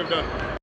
Well done.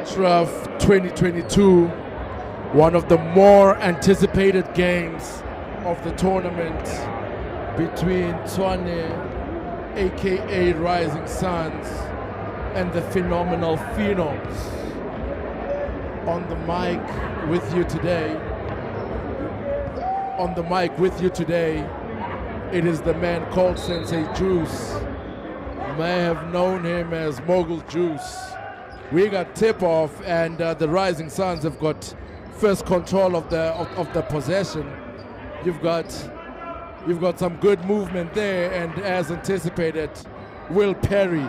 ASHRAF 2022, one of the more anticipated games of the tournament between Tshwane, aka Rising Suns, and the phenomenal Phenoms. On the mic with you today, it is the man called Sensei Juice. You may have known him as Mogul Juice. We got tip-off, and the Rising Suns have got first control of the possession. You've got some good movement there, and as anticipated, Will Perry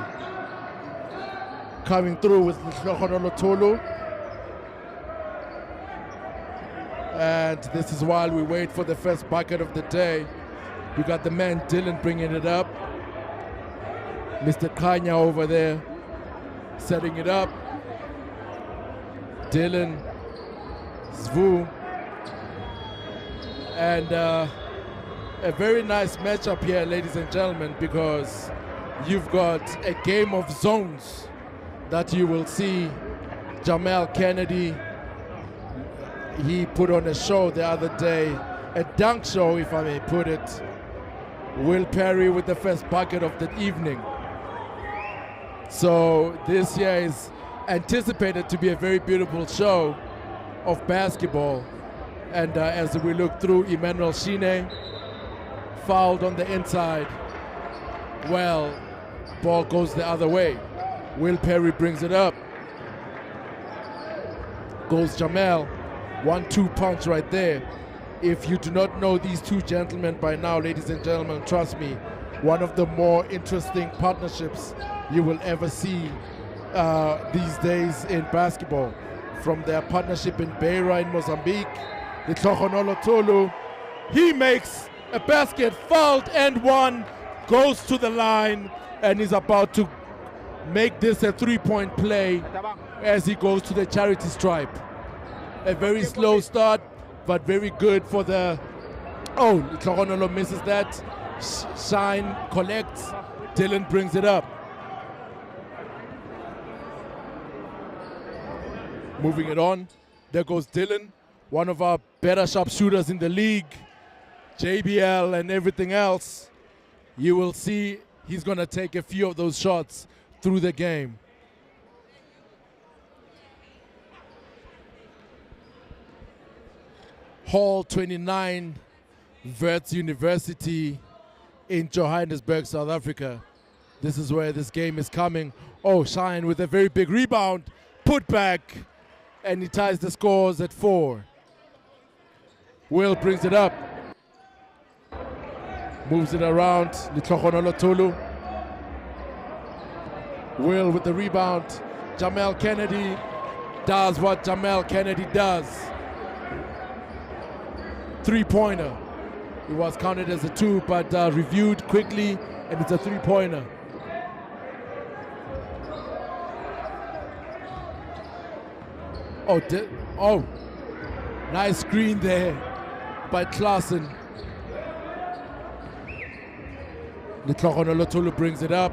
coming through with Nhlogonolo Tulu. And this is while we wait for the first bucket of the day. We got the man Dylan bringing it up. Mr. Kanya over there setting it up. Dylan, Zvu, and a very nice matchup here, ladies and gentlemen, because you've got a game of zones that you will see. Jamal Kennedy, he put on a show the other day, a dunk show, if I may put it. Will Perry with the first bucket of the evening. So this year is anticipated to be a very beautiful show of basketball. And as we look through, Emmanuel Shine fouled on the inside. Well, ball goes the other way. Will Perry brings it up. Goes Jamal. 1-2 punch right there. If you do not know these two gentlemen by now, ladies and gentlemen, trust me, one of the more interesting partnerships you will ever see these days in basketball. From their partnership in Beira in Mozambique, the Tlogonolo Tolu, he makes a basket, fouled and one, goes to the line, and is about to make this a three-point play as he goes to the charity stripe. A very slow start, but very good for the... Oh, Tlogonolo misses that. Shine collects. Dylan brings it up. Moving it on. There goes Dylan, one of our better sharpshooters in the league. JBL and everything else. You will see he's going to take a few of those shots through the game. Hall 29, Wits University in Johannesburg, South Africa. This is where this game is coming. Oh, Shine with a very big rebound, put back, and he ties the scores at 4. Will brings it up, moves it around, Litlogonolo Tulu. Will with the rebound. Jamal Kennedy does what Jamal Kennedy does. Three-pointer. It was counted as a 2, but reviewed quickly, and it's a three-pointer. Oh, nice screen there by Klaassen. Litlogonolo Tulu brings it up.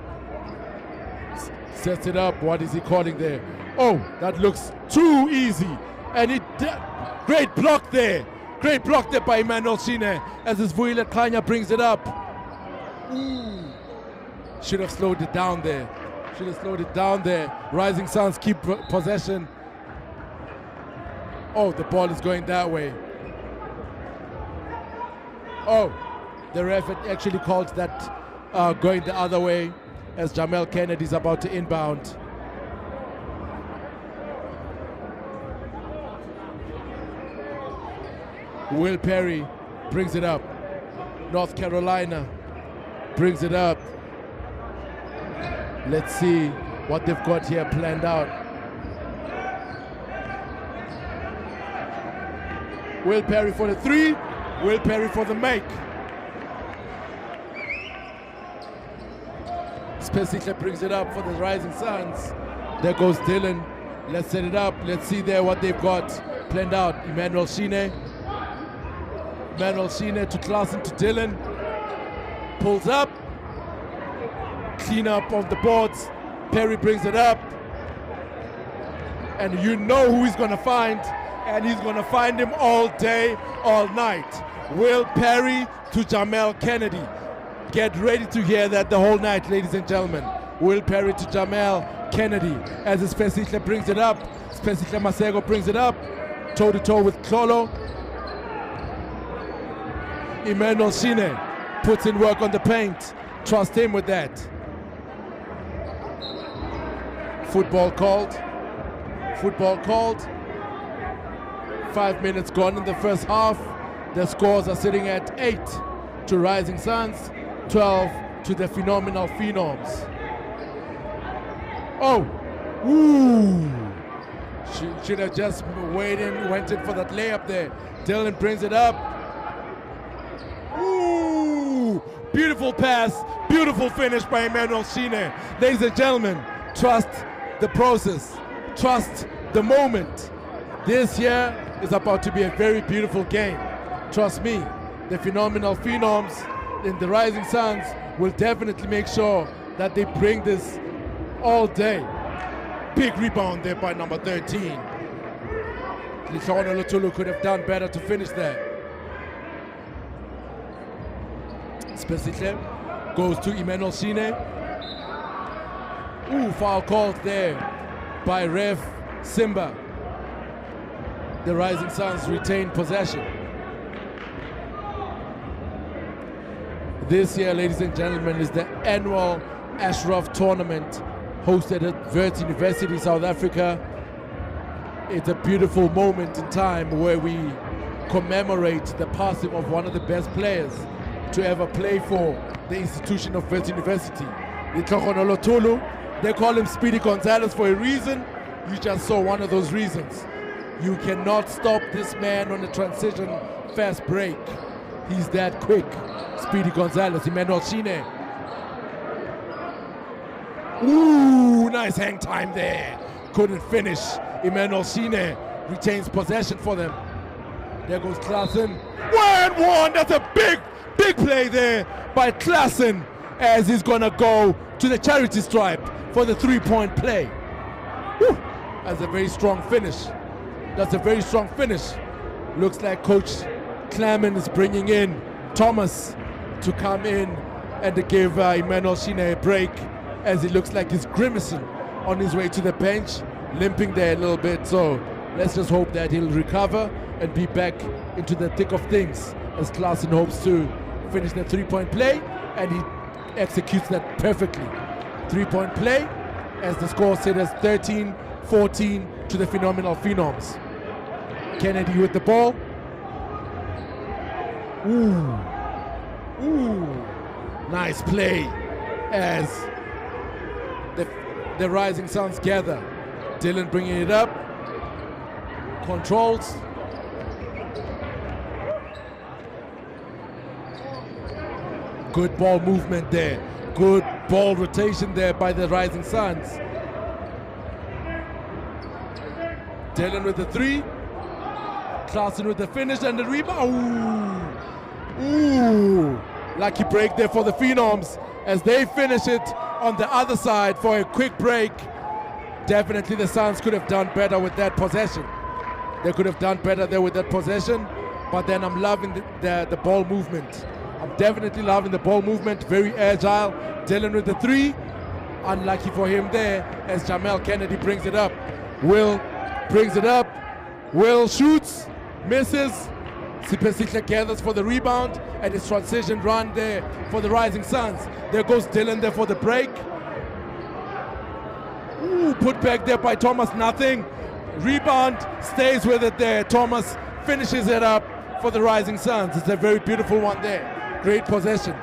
Sets it up. What is he calling there? Oh, that looks too easy. And great block there. Great block there by Emmanuel Shine as Vuile Kanya brings it up. Ooh. Should have slowed it down there. Should have slowed it down there. Rising Suns keep possession. Oh, the ball is going that way. Oh, the ref actually called that going the other way as Jamal Kennedy is about to inbound. Will Perry brings it up. North Carolina brings it up. Let's see what they've got here planned out. Will Perry for the 3. Will Perry for the make. Spesihle brings it up for the Rising Suns. There goes Dylan. Let's set it up. Let's see there what they've got planned out. Emmanuel Shine. Emmanuel Shine to Klaassen to Dylan. Pulls up. Clean up of the boards. Perry brings it up. And you know who he's going to find. And he's going to find him all day, all night. Will Perry to Jamal Kennedy. Get ready to hear that the whole night, ladies and gentlemen. Will Perry to Jamal Kennedy as Spesihle brings it up. Spesihle Masego brings it up. Toe-to-toe with Klolo. Emmanuel Shine puts in work on the paint. Trust him with that. Football called. Football called. 5 minutes gone in the first half. The scores are sitting at 8 to Rising Suns, 12 to the phenomenal Phenoms. Oh, ooh. She should have just went in for that layup there. Dylan brings it up. Ooh, beautiful pass Beautiful finish by Emmanuel Shine. Ladies and gentlemen, trust the process. Trust the moment. This here is about to be a very beautiful game. Trust me, the phenomenal Phenoms in the Rising Suns will definitely make sure that they bring this all day. Big rebound there by number 13. Lishona Lutulu could have done better to finish there. Specifically goes to Emmanuel Shine. Ooh, foul called there by Ref Simba. The Rising Suns retain possession. This year, ladies and gentlemen, is the annual ASHRAF tournament hosted at Wits University, South Africa. It's a beautiful moment in time where we commemorate the passing of one of the best players to ever play for the institution of Wits University. They call him Speedy Gonzalez for a reason. You just saw one of those reasons. You cannot stop this man on a transition fast break. He's that quick. Speedy Gonzalez, Emmanuel Shine. Ooh, nice hang time there. Couldn't finish. Emmanuel Shine retains possession for them. There goes Klassen. 1-1, that's a big play there by Klassen as he's gonna go to the charity stripe for the three-point play. Woo, that's a very strong finish. That's a very strong finish. Looks like Coach Clement is bringing in Thomas to come in and to give Emmanuel Shine a break, as it looks like he's grimacing on his way to the bench, limping there a little bit. So let's just hope that he'll recover and be back into the thick of things, as Klassen hopes to finish the three-point play, and he executes that perfectly. Three-point play, as the score said, as 13-14 to the phenomenal Phenoms. Kennedy with the ball. Ooh, nice play as the Rising Suns gather. Dylan bringing it up, controls. Good ball movement there. Good ball rotation there by the Rising Suns. Dylan with the three. Klassen with the finish and the rebound. Ooh, lucky break there for the Phenoms as they finish it on the other side for a quick break. Definitely the Suns could have done better with that possession. They could have done better there with that possession, but then I'm loving the ball movement. I'm definitely loving the ball movement, very agile. Dylan with the three, unlucky for him there as Jamel Kennedy brings it up. Will brings it up, Will shoots, misses. Sipesihle gathers for the rebound, and his transition run there for the Rising Suns. There goes Dylan there for the break. Ooh, put back there by Thomas, nothing. Rebound, stays with it there. Thomas finishes it up for the Rising Suns. It's a very beautiful one there. Great possession.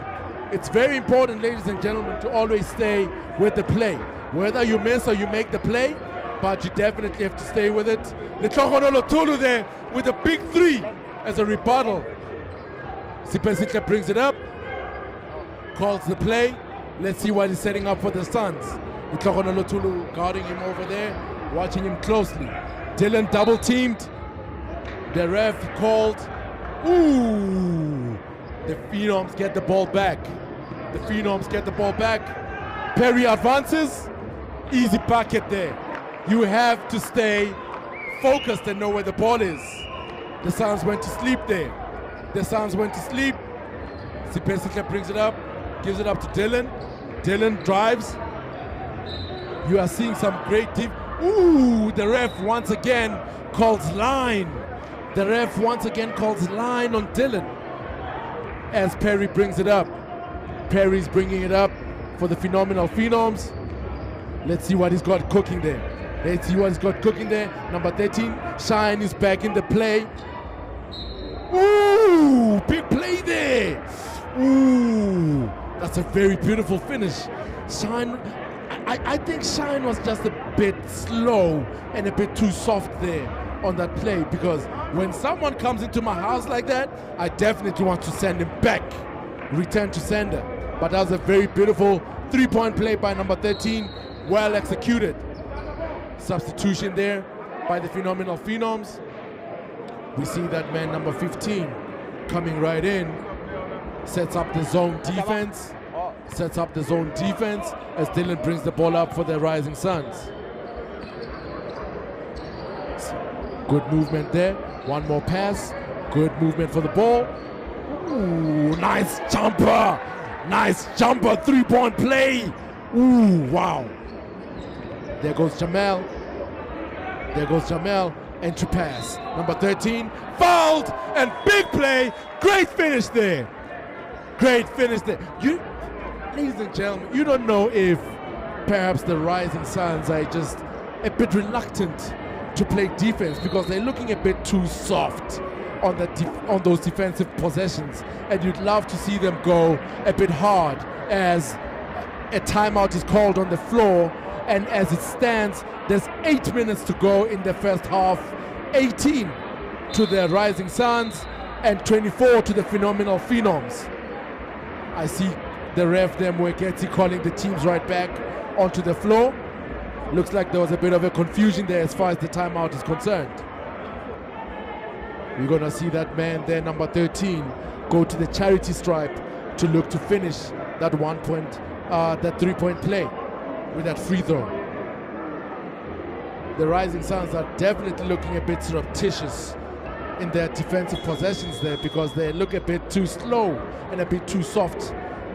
It's very important, ladies and gentlemen, to always stay with the play. Whether you miss or you make the play, but you definitely have to stay with it. Letlogono Tulu there with a big three as a rebuttal. Sipesihle brings it up, calls the play. Let's see what he's setting up for the Suns. Letlogono Tulu guarding him over there, watching him closely. Dylan double teamed. The ref called. Ooh! The Phenoms get the ball back. The Phenoms get the ball back. Perry advances. Easy bucket there. You have to stay focused and know where the ball is. The Suns went to sleep there. The Suns went to sleep. Sipesihle brings it up, gives it up to Dylan. Dylan drives. You are seeing some great deep. Ooh, the ref once again calls line. The ref once again calls line on Dylan as Perry brings it up. Perry's bringing it up for the phenomenal Phenoms. Let's see what he's got cooking there. Let's see what he's got cooking there. Number 13, Shine is back in the play. Ooh, big play there. Ooh, that's a very beautiful finish. Shine, I think Shine was just a bit slow and a bit too soft there on that play, because when someone comes into my house like that, I definitely want to send him back. Return to sender. But that was a very beautiful three-point play by number 13, well executed. Substitution there by the phenomenal Phenoms. We see that man number 15 coming right in, sets up the zone defense, as Dylan brings the ball up for the Rising Suns. Good movement there, one more pass, good movement for the ball. Ooh, nice jumper, three-point play. Ooh, wow. There goes Jamal, entry pass. Number 13, fouled, and big play, great finish there. Ladies and gentlemen, you don't know if perhaps the Rising Suns are just a bit reluctant to play defense because they're looking a bit too soft on those defensive possessions, and you'd love to see them go a bit hard as a timeout is called on the floor. And as it stands, there's 8 minutes to go in the first half. 18 to the Rising Suns and 24 to the phenomenal Phenoms. I see the ref there, Mweketi, calling the teams right back onto the floor. Looks like there was a bit of a confusion there as far as the timeout is concerned. We're going to see that man there, number 13, go to the charity stripe to look to finish that that three-point play with that free throw. The Rising Suns are definitely looking a bit surreptitious in their defensive possessions there because they look a bit too slow and a bit too soft,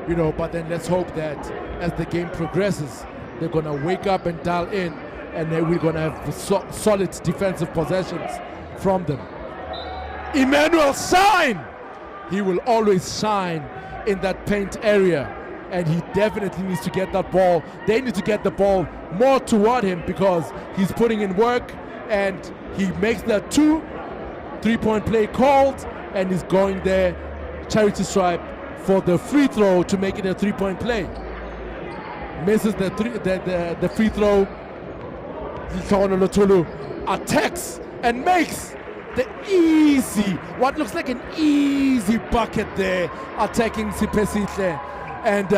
but then let's hope that as the game progresses, they're going to wake up and dial in, and then we're going to have solid defensive possessions from them. Emmanuel shine! He will always shine in that paint area, and he definitely needs to get that ball. They need to get the ball more toward him because he's putting in work, and he makes that three-point play called, and he's going there, charity stripe, for the free throw to make it a three-point play. Misses the free throw. Lotolo attacks and makes what looks like an easy bucket there, attacking Sipesihle. And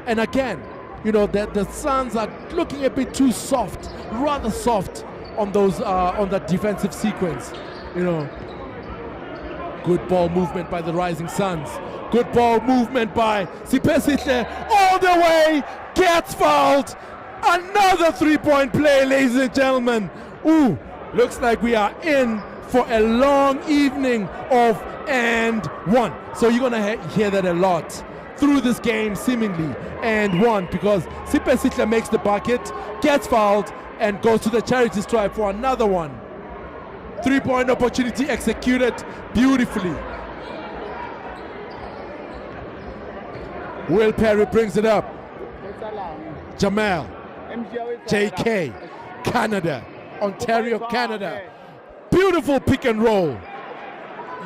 and again, the Suns are looking a bit too soft, rather soft on those on that defensive sequence. Good ball movement by the Rising Suns. Good ball movement by Sipesihle all the way, gets fouled. Another three-point play, ladies and gentlemen. Ooh, looks like we are in for a long evening of and one. So you're gonna hear that a lot through this game, seemingly, and one, because Sipesihle makes the bucket, gets fouled, and goes to the charity stripe for another one. Three-point opportunity executed beautifully. Will Perry brings it up. Jamal, JK, Canada, Ontario, Canada. Beautiful pick and roll.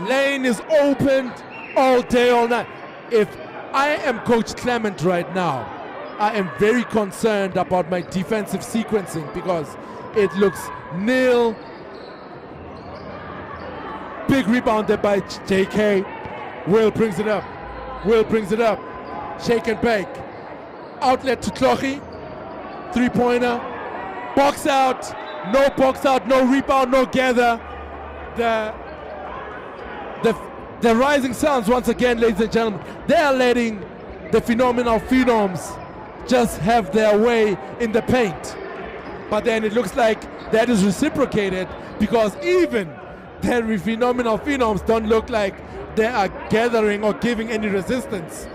Lane is opened all day, all night. If I am Coach Clement right now, I am very concerned about my defensive sequencing because it looks nil. Big rebound there by JK. Will brings it up. Shake and bake. Outlet to Tlochi. Three-pointer. Box out. No rebound, no gather. The Rising Suns, once again, ladies and gentlemen, they are letting the phenomenal Phenoms just have their way in the paint. But then it looks like that is reciprocated because even the phenomenal Phenoms don't look like they are gathering or giving any resistance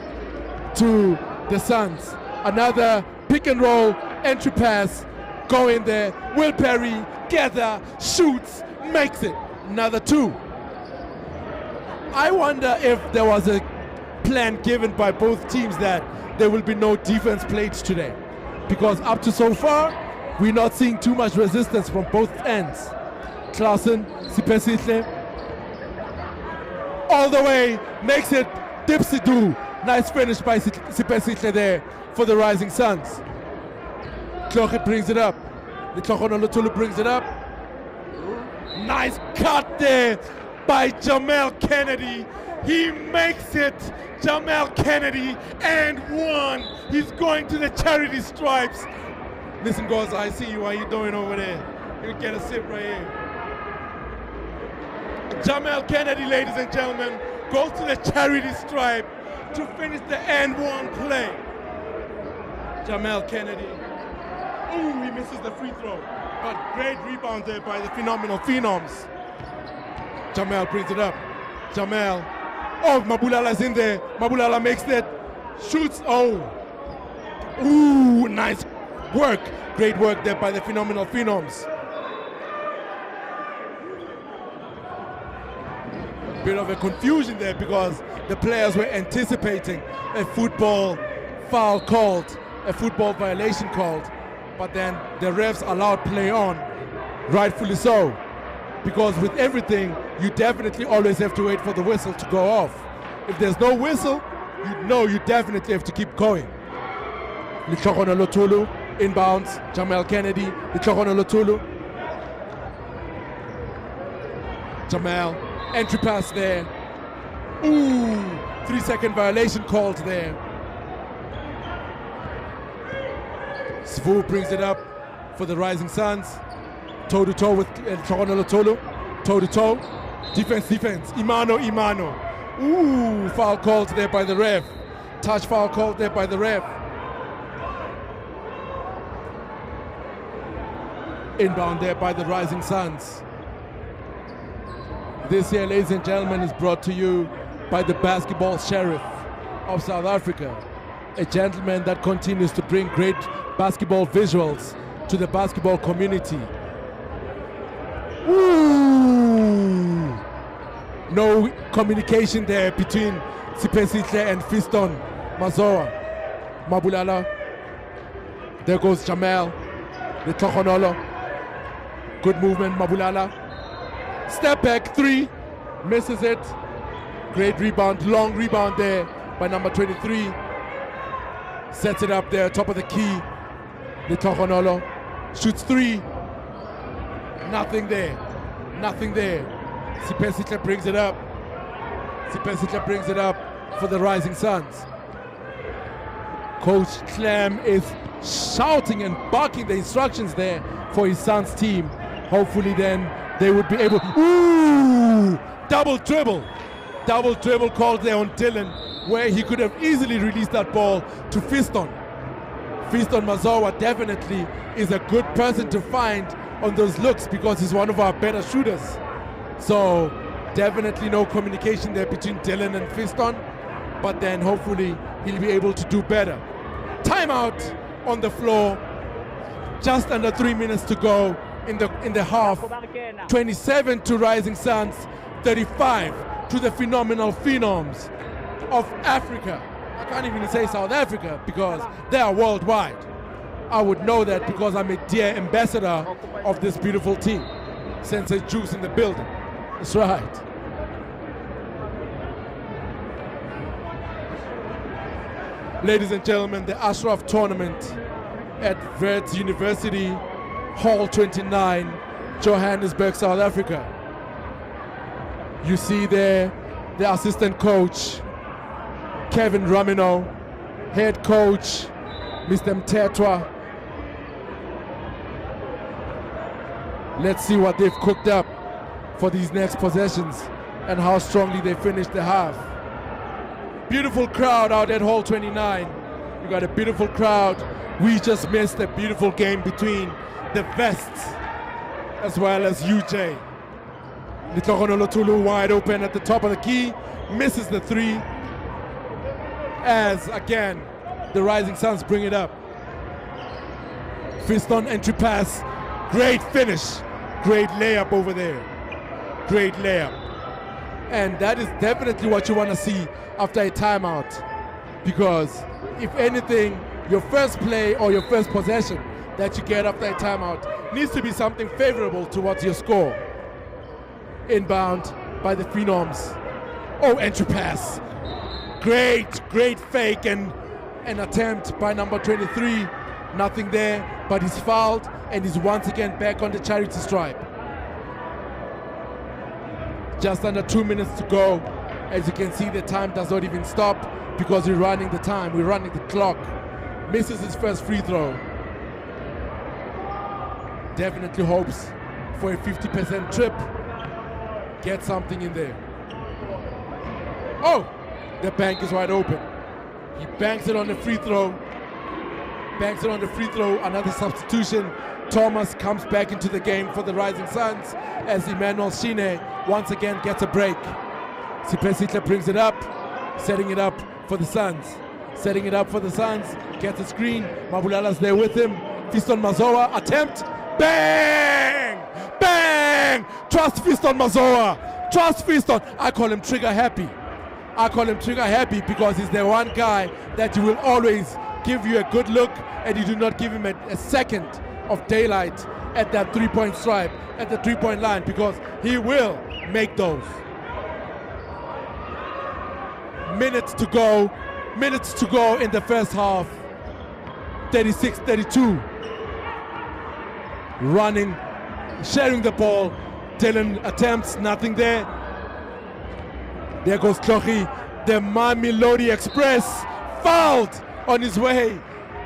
to the Suns. Another pick and roll, entry pass, go in there. Will Perry, gather, shoots, makes it. Another two. I wonder if there was a plan given by both teams that there will be no defense played today. Because up to so far, we're not seeing too much resistance from both ends. Klassen, Sipesihle, all the way, makes it Dipsy-do. Nice finish by Sipesihle there for the Rising Suns. Tlochi brings it up. The Tlochi Lotulu brings it up. Nice cut there. by Jamel Kennedy. He makes it, Jamel Kennedy, and one. He's going to the charity stripes. Listen, guys, I see you. How you doing over there? You get a sip right here. Jamel Kennedy, ladies and gentlemen, goes to the charity stripe to finish the and one play. Jamel Kennedy. Ooh, he misses the free throw. But great rebound there by the phenomenal Phenoms. Jamel brings it up. Jamel. Oh, Mabulala's in there. Mabulala makes that. Shoots. Oh. Ooh, nice work. Great work there by the phenomenal Phenoms. Bit of a confusion there because the players were anticipating a football foul called, a football violation called, but then the refs allowed play on, rightfully so, because with everything you definitely always have to wait for the whistle to go off. If there's no whistle, you know you definitely have to keep going. Litlokono Lotulu inbounds, Jamel Kennedy, Litlokono Lotulu. Jamel, entry pass there. Ooh, 3-second violation called there. Svu brings it up for the Rising Suns. Toe to toe with Litlokono Lotulu. Toe to toe. Defense. Imano. Ooh, foul called there by the ref. Touch foul called there by the ref. Inbound there by the Rising Suns. This here, ladies and gentlemen, is brought to you by the basketball sheriff of South Africa, a gentleman that continues to bring great basketball visuals to the basketball community. Ooh! No communication there between Sipesihle and Fiston Mazoa. Mabulala. There goes Jamel. The Tokonolo. Good movement, Mabulala. Step back, 3. Misses it. Great rebound, long rebound there by number 23. Sets it up there, top of the key. The Tokonolo shoots 3. Nothing there. Sipesihle brings it up. For the Rising Suns. Coach Clem is shouting and barking the instructions there for his son's team. Hopefully then they would be able. Ooh! Double dribble called there on Dylan, where he could have easily released that ball to Fiston. Fiston Mazowa definitely is a good person to find on those looks because he's one of our better shooters. So definitely no communication there between Dylan and Fiston, but then hopefully he'll be able to do better. Timeout on the floor. Just under 3 minutes to go in the half. 27 to Rising Suns, 35 to the phenomenal Phenoms of Africa. I can't even say South Africa because they are worldwide. I would know that because I'm a dear ambassador of this beautiful team. Sensei Juice in the building. That's right. Ladies and gentlemen, the ASHRAF tournament at Wits University, Hall 29, Johannesburg, South Africa. You see there the assistant coach, Kevin Ramino, head coach, Mr. Mtetwa. Let's see what they've cooked up for these next possessions and how strongly they finish the half. Beautiful crowd out at Hall 29. You got a beautiful crowd. We just missed a beautiful game between the Vests as well as UJ. Litlokono Lotulu wide open at the top of the key, misses the 3. As again, the Rising Suns bring it up. Fiston entry pass, great finish, great layup over there. Great layup. And that is definitely what you want to see after a timeout. Because if anything, your first play or your first possession that you get after a timeout needs to be something favorable towards your score. Inbound by the Phenoms. Oh, entry pass. Great fake and an attempt by number 23. Nothing there, but he's fouled and he's once again back on the charity stripe. Just under 2 minutes to go. As you can see, the time does not even stop because we're running the time, we're running the clock. Misses his first free throw. Definitely hopes for a 50% trip. Get something in there. Oh, the bank is wide open. He banks it on the free throw. Banks it on the free throw. Another substitution. Thomas comes back into the game for the Rising Suns as Emmanuel Shine once again gets a break. Sipesihle brings it up, setting it up for the Suns. Setting it up for the Suns. Gets a screen. Mabulala's there with him. Fiston Mazoa attempt. Bang! Bang! Trust Fiston Mazoa. Trust Fiston. I call him trigger happy. I call him trigger happy because he's the one guy that you will always give you a good look and you do not give him a second of daylight at that three-point stripe, at the three-point line, because he will make those. Minutes to go in the first half. 36-32. Running, sharing the ball. Dylan attempts, nothing there. There goes Klochi. The Mamelodi Express fouled on his way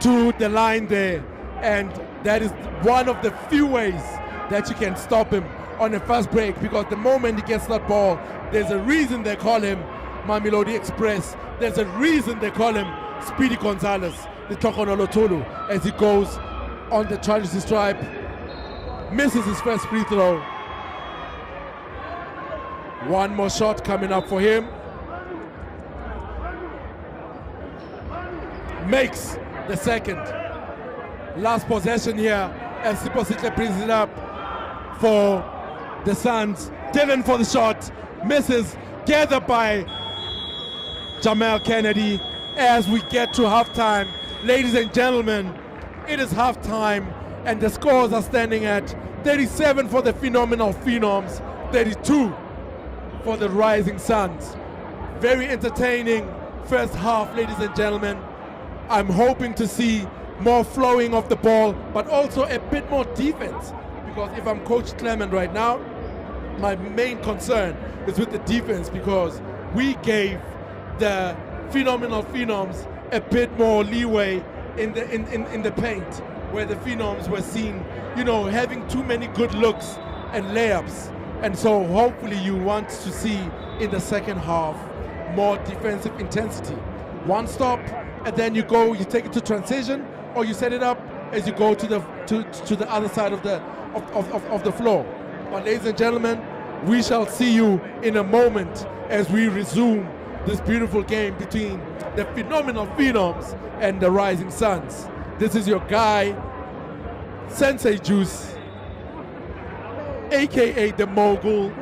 to the line there. And that is one of the few ways that you can stop him on a fast break, because the moment he gets that ball, there's a reason they call him Mamelodi Express. There's a reason they call him Speedy Gonzalez, the Tokonolotulu, as he goes on the tragedy stripe. Misses his first free throw. One more shot coming up for him. Makes the second. Last possession here as Sipesihle brings it up for the Suns. Dylan for the shot. Misses. Gathered by Jamal Kennedy as we get to halftime. Ladies and gentlemen, it is halftime and the scores are standing at 37 for the phenomenal Phenoms, 32 for the Rising Suns. Very entertaining first half, ladies and gentlemen. I'm hoping to see more flowing of the ball, but also a bit more defense, because if I'm Coach Clement right now, my main concern is with the defense, because we gave the phenomenal Phenoms a bit more leeway in the paint, where the Phenoms were seen, you know, having too many good looks and layups. And so hopefully you want to see in the second half more defensive intensity. One stop, and then you go, you take it to transition, or you set it up as you go to the other side of the floor. But ladies and gentlemen, we shall see you in a moment as we resume this beautiful game between the phenomenal Phenoms and the Rising Suns. This is your guy, Sensei Juice, aka the Mogul,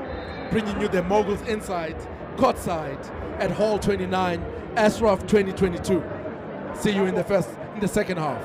bringing you the Moguls Inside, courtside at Hall 29, ASHRAF 2022. See you in the second half.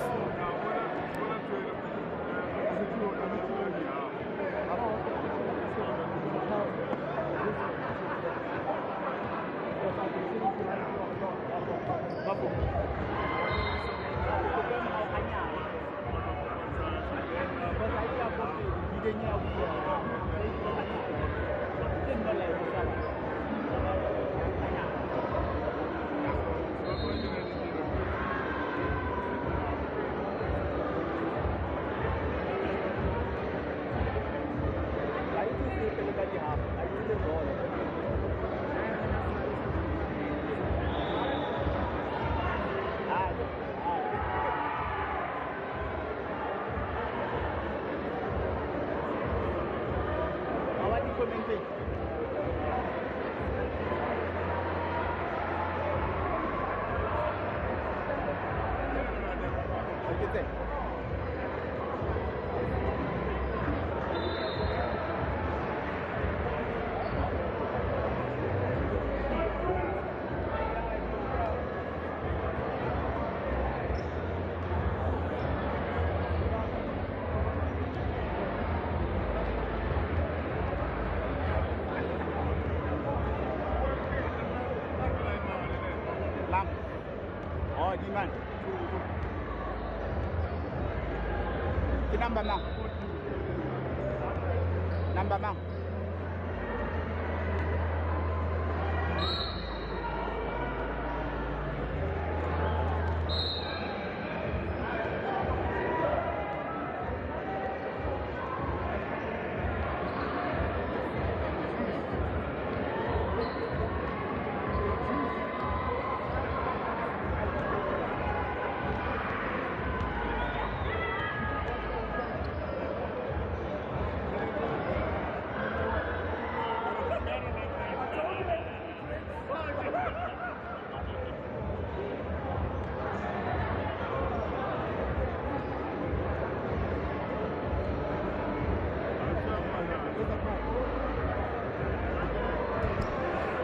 Number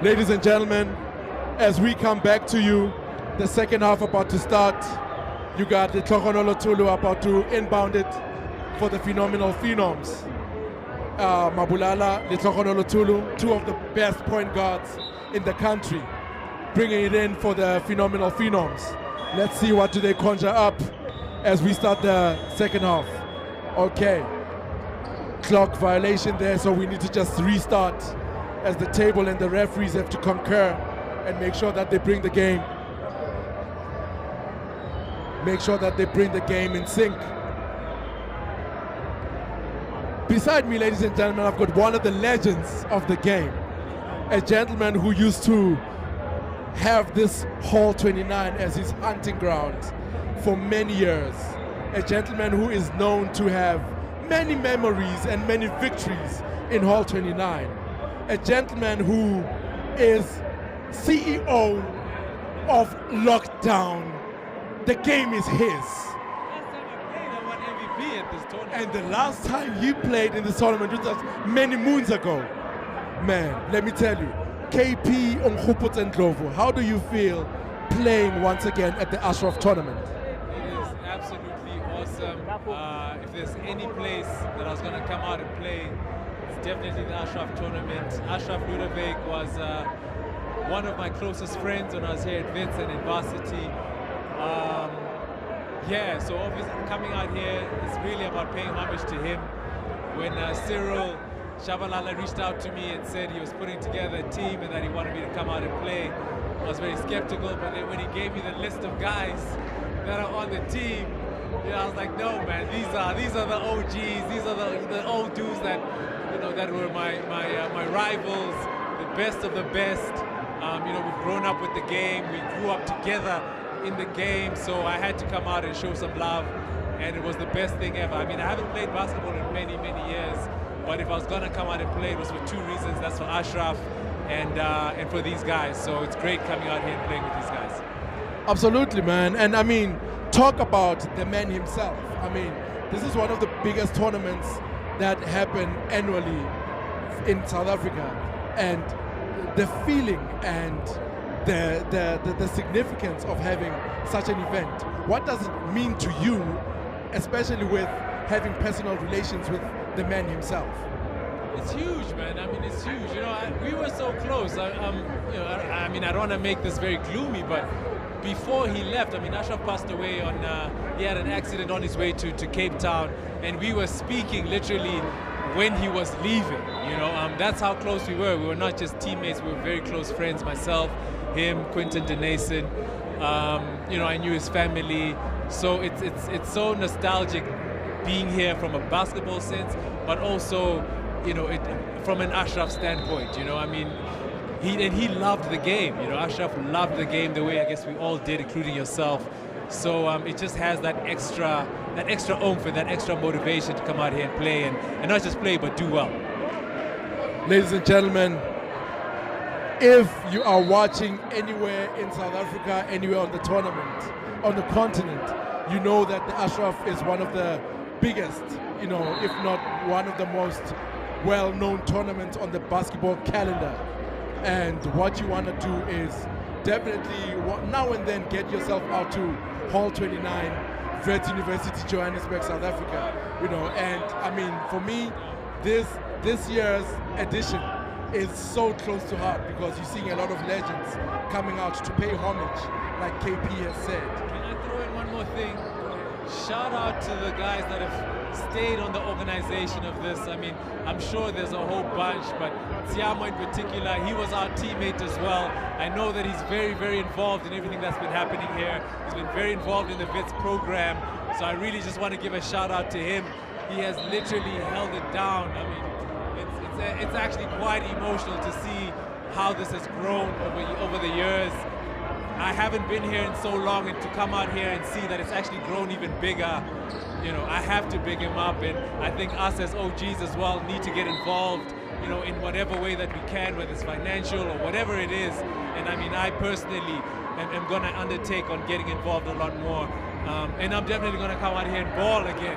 Ladies and gentlemen, as we come back to you, the second half about to start. You got the Tlogonolo Tulu about to inbound it for the phenomenal Phenoms. Mabulala, the Tlogonolo Tulu, two of the best point guards in the country, bringing it in for the phenomenal Phenoms. Let's see what do they conjure up as we start the second half. Okay, clock violation there, so we need to just restart as the table and the referees have to concur and make sure that they bring the game. Make sure that they bring the game in sync. Beside me, ladies and gentlemen, I've got one of the legends of the game, a gentleman who used to have this Hall 29 as his hunting ground for many years, a gentleman who is known to have many memories and many victories in Hall 29, a gentleman who is CEO of Lockdown. The game is his. And the last time he played in this tournament was many moons ago. Man, let me tell you, KP Umkhuput and Ndlovu, how do you feel playing once again at the ASHRAF tournament? It is absolutely awesome. If there's any place that I was going to come out and play, it's definitely the ASHRAF tournament. ASHRAF Ludwig was one of my closest friends when I was here at Wits and in varsity. Yeah, so obviously coming out here is really about paying homage to him. When Cyril Shabalala reached out to me and said he was putting together a team and that he wanted me to come out and play, I was very skeptical, but then when he gave me the list of guys that are on the team, you know, I was like, no man, these are the OGs, these are the old dudes that, you know, that were my rivals, the best of the best. You know, we've grown up with the game, we grew up together in the game, so I had to come out and show some love, and it was the best thing ever. I mean, I haven't played basketball in many years, but if I was gonna come out and play, it was for two reasons. That's for ASHRAF and for these guys. So it's great coming out here and playing with these guys. Absolutely, man. And I mean, talk about the man himself. I mean, this is one of the biggest tournaments that happen annually in South Africa, and the feeling and the significance of having such an event. What does it mean to you, especially with having personal relations with the man himself? It's huge, man. I mean, it's huge. You know, we were so close. You know, I mean, I don't want to make this very gloomy, but before he left, I mean, ASHRAF passed away on. He had an accident on his way to Cape Town, and we were speaking literally when he was leaving. You know, that's how close we were. We were not just teammates; we were very close friends. Myself, him, Quinton Denason. You know, I knew his family, so it's so nostalgic being here from a basketball sense, but also, you know, from an ASHRAF standpoint. You know, I mean, he loved the game. You know, ASHRAF loved the game the way I guess we all did, including yourself. So it just has that extra oomph and that extra motivation to come out here and play, and not just play but do well. Ladies and gentlemen, if you are watching anywhere in South Africa, anywhere on the tournament, on the continent, you know that the ASHRAF is one of the biggest, you know, if not one of the most well-known tournaments on the basketball calendar. And what you want to do is definitely now and then get yourself out to Hall 29, Wits University, Johannesburg, South Africa. You know, and I mean, for me, this year's edition is so close to heart because you're seeing a lot of legends coming out to pay homage, like KP has said. Can I throw in one more thing? Shout out to the guys that have stayed on the organization of this. I mean, I'm sure there's a whole bunch, but Tiamo in particular, he was our teammate as well. I know that he's very involved in everything that's been happening here. He's been very involved in the Wits program, so I really just want to give a shout out to him. He has literally held it down. I mean, it's actually quite emotional to see how this has grown over the years. I haven't been here in so long, and to come out here and see that it's actually grown even bigger, you know, I have to big him up, and I think us as OGs as well need to get involved, you know, in whatever way that we can, whether it's financial or whatever it is. And I mean, I personally am going to undertake on getting involved a lot more, and I'm definitely going to come out here and ball again.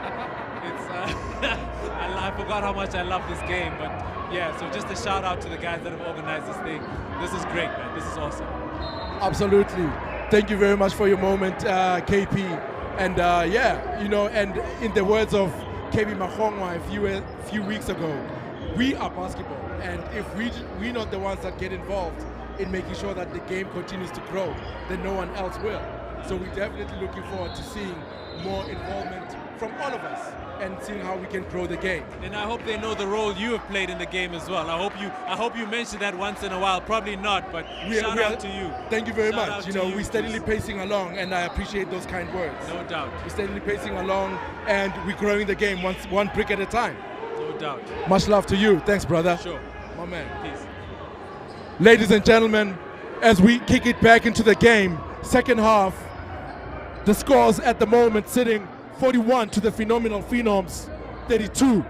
It's I forgot how much I love this game, but yeah. So just a shout out to the guys that have organized this thing. This is great, man. This is awesome. Absolutely. Thank you very much for your moment, KP. And yeah, you know, and in the words of KB Mahongwa a few weeks ago, we are basketball, and if we're not the ones that get involved in making sure that the game continues to grow, then no one else will. So we're definitely looking forward to seeing more involvement from all of us and seeing how we can grow the game. And I hope they know the role you have played in the game as well. I hope you mention that once in a while. Probably not, but shout out to you. Thank you very Shout much. out You to know, you, we're steadily please. pacing along, and I appreciate those kind words. No doubt. We're steadily pacing along, and we're growing the game one brick at a time. No doubt. Much love to you. Thanks, brother. Sure. My man. Peace. Ladies and gentlemen, as we kick it back into the game, second half, the scores at the moment sitting 41 to the phenomenal Phenoms, 32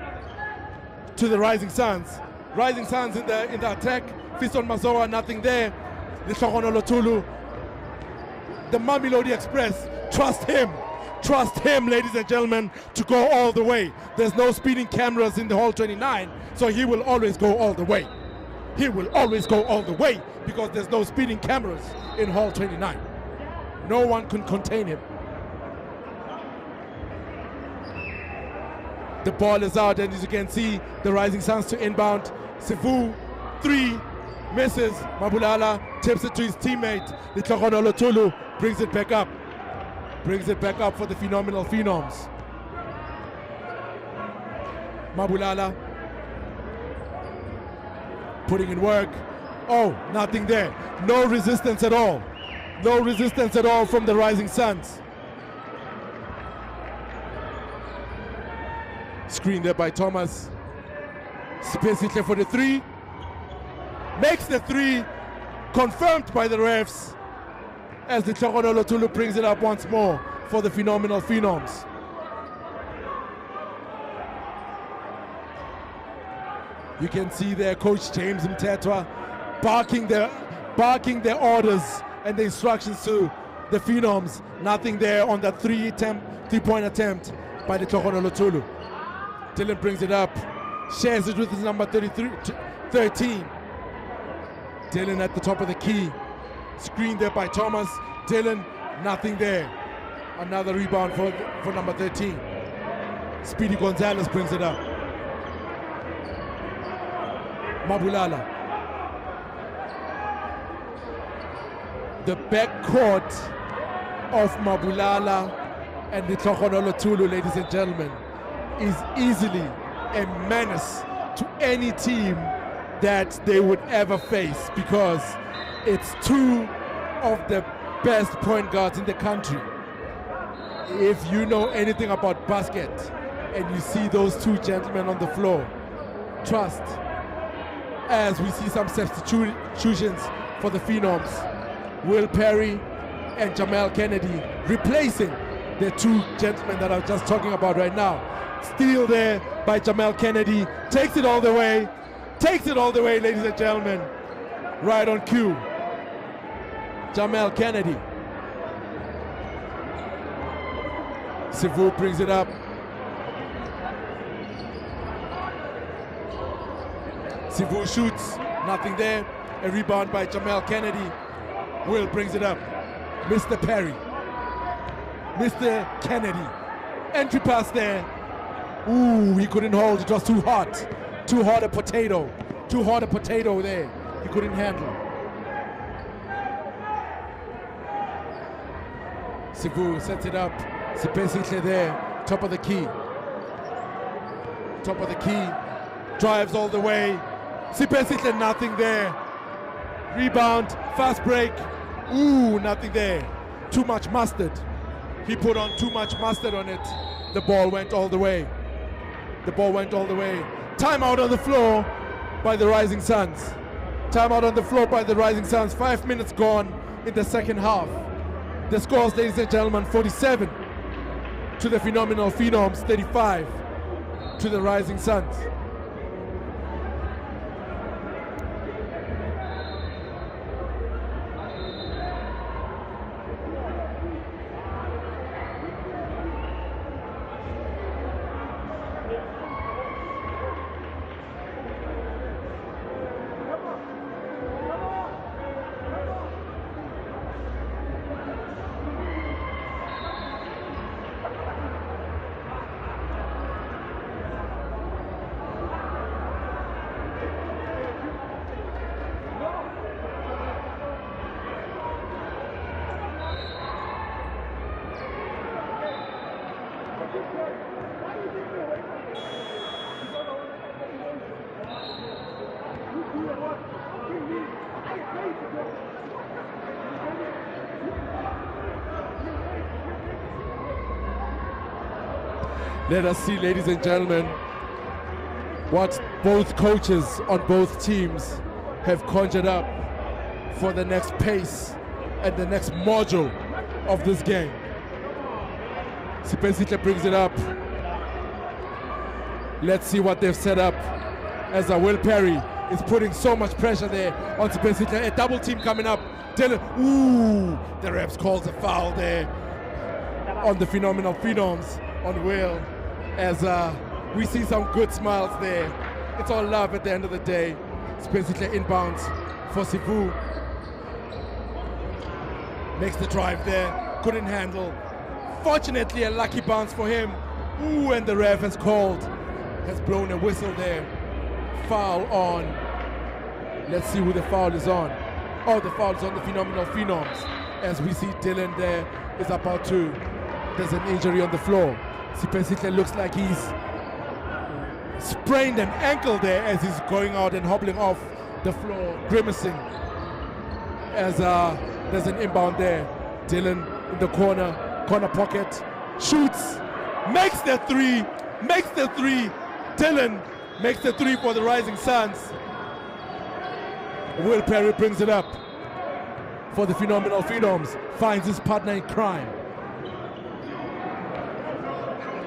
to the Rising Suns. Rising Suns in the attack. Fiston Mazoa, nothing there. The Shogono Lotulu, the Mamelodi Express. Trust him, ladies and gentlemen, to go all the way. There's no speeding cameras in the Hall 29, so he will always go all the way. He will always go all the way because there's no speeding cameras in Hall 29. No one can contain him. The ball is out, and as you can see, the Rising Suns to inbound. Sifu, 3, misses. Mabulala tips it to his teammate. Litlogono Lotulu brings it back up. Brings it back up for the phenomenal Phenoms. Mabulala putting in work. Oh, nothing there. No resistance at all. No resistance at all from the Rising Suns. Screen there by Thomas. Space here for the 3. Makes the 3. Confirmed by the refs. As the Tlogono Lotulu brings it up once more for the phenomenal Phenoms. You can see there Coach James Mtetwa barking their orders and the instructions to the Phenoms. Nothing there on that 3-point attempt by the Tlogono Lotulu. Dylan brings it up, shares it with his number 13. Dylan at the top of the key. Screen there by Thomas. Dylan, nothing there. Another rebound for number 13. Speedy Gonzalez brings it up. Mabulala. The backcourt of Mabulala and the Tlogono Lotulu, ladies and gentlemen, is easily a menace to any team that they would ever face, because it's 2 of the best point guards in the country. If you know anything about basket and you see those 2 gentlemen on the floor, trust, as we see some substitutions for the Phenoms, Will Perry and Jamal Kennedy replacing the 2 gentlemen that I was just talking about right now. Steal there by Jamal Kennedy, takes it all the way, ladies and gentlemen, right on cue. Jamal Kennedy. Sivu brings it up. Sivu shoots, nothing there. A rebound by Jamal Kennedy. Will brings it up. Mr. Perry. Mr. Kennedy. Entry pass there. Ooh, he couldn't hold. It was too hot. Too hot a potato. Too hot a potato there. He couldn't handle. Sivu sets it up. Sipesitle there. Top of the key. Top of the key. Drives all the way. Sipesitle, nothing there. Rebound. Fast break. Ooh, nothing there. Too much mustard. He put on too much mustard on it. The ball went all the way. The ball went all the way. Timeout on the floor by the Rising Suns. Timeout on the floor by the Rising Suns. 5 minutes gone in the second half. The scores, ladies and gentlemen, 47 to the phenomenal Phenoms, 35 to the Rising Suns. Let us see, ladies and gentlemen, what both coaches on both teams have conjured up for the next pace and the next module of this game. Sipesihle brings it up. Let's see what they've set up as Will Perry is putting so much pressure there on Sipesihle. A double team coming up. Dylan, ooh, the refs calls a foul there on the phenomenal Phenoms on Will, as we see some good smiles there. It's all love at the end of the day. Sipesihle inbounds for Sivu. Makes the drive there, couldn't handle. Fortunately, a lucky bounce for him. Ooh, and the ref has blown a whistle there. Foul on. Let's see who the foul is on. Oh, the foul is on the phenomenal Phenoms. As we see Dylan there is about to. There's an injury on the floor. Sipesihle looks like he's sprained an ankle there as he's going out and hobbling off the floor, grimacing. As there's an inbound there. Dylan in the corner pocket, shoots, makes the three. Dylan makes the three for the Rising Suns. Will Perry brings it up for the phenomenal Phenoms, finds his partner in crime.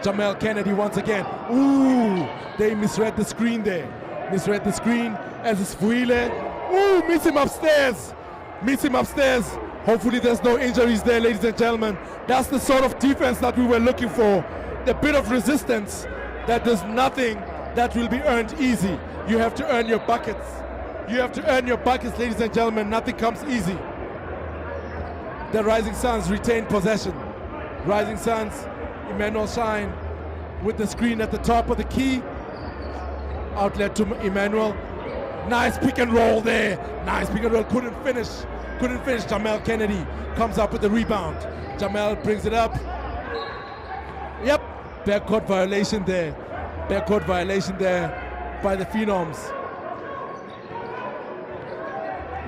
Jamel Kennedy once again. Ooh, they misread the screen there. Misread the screen as it's Fuile. Ooh, meets him upstairs. Hopefully there's no injuries there, ladies and gentlemen. That's the sort of defense that we were looking for. A bit of resistance. That there's nothing that will be earned easy. You have to earn your buckets. Ladies and gentlemen. Nothing comes easy. The Rising Suns retain possession. Rising Suns, Emmanuel Shine with the screen at the top of the key. Outlet to Emmanuel. Nice pick and roll there. Couldn't finish. Jamel Kennedy comes up with the rebound. Jamel brings it up. Yep, backcourt violation there. By the Phenoms.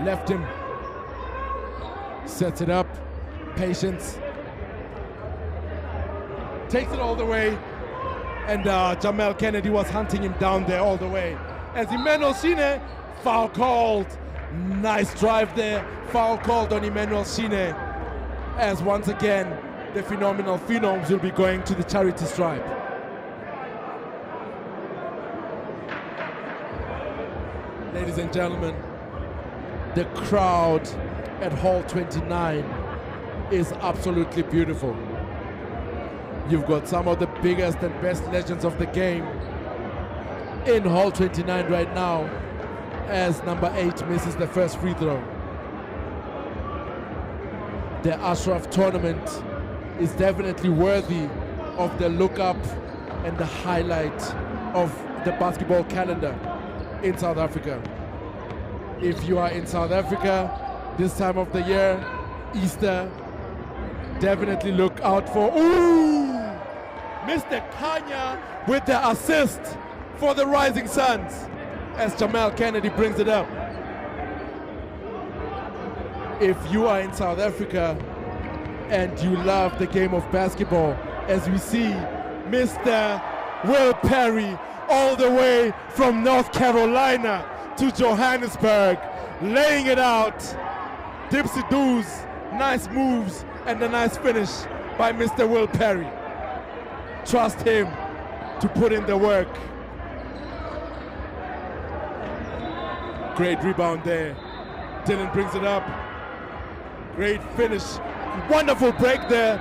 Left him. Sets it up. Patience. Takes it all the way. And Jamel Kennedy was hunting him down there all the way. As Emmanuel Shine, foul called. Nice drive there. Foul called on Emmanuel Shine. As once again, the phenomenal Phenoms will be going to the charity stripe. Ladies and gentlemen, the crowd at Hall 29 is absolutely beautiful. You've got some of the biggest and best legends of the game in Hall 29 right now, as number 8 misses the first free throw. The ASHRAF tournament is definitely worthy of the look up and the highlight of the basketball calendar in South Africa. If you are in South Africa this time of the year, Easter, definitely look out for, ooh, Mr. Kanya with the assist for the Rising Suns as Jamel Kennedy brings it up. If you are in South Africa and you love the game of basketball, as we see Mr. Will Perry all the way from North Carolina to Johannesburg, laying it out. Dipsy doos, nice moves, and a nice finish by Mr. Will Perry. Trust him to put in the work. Great rebound there. Dylan brings it up. Great finish. Wonderful break there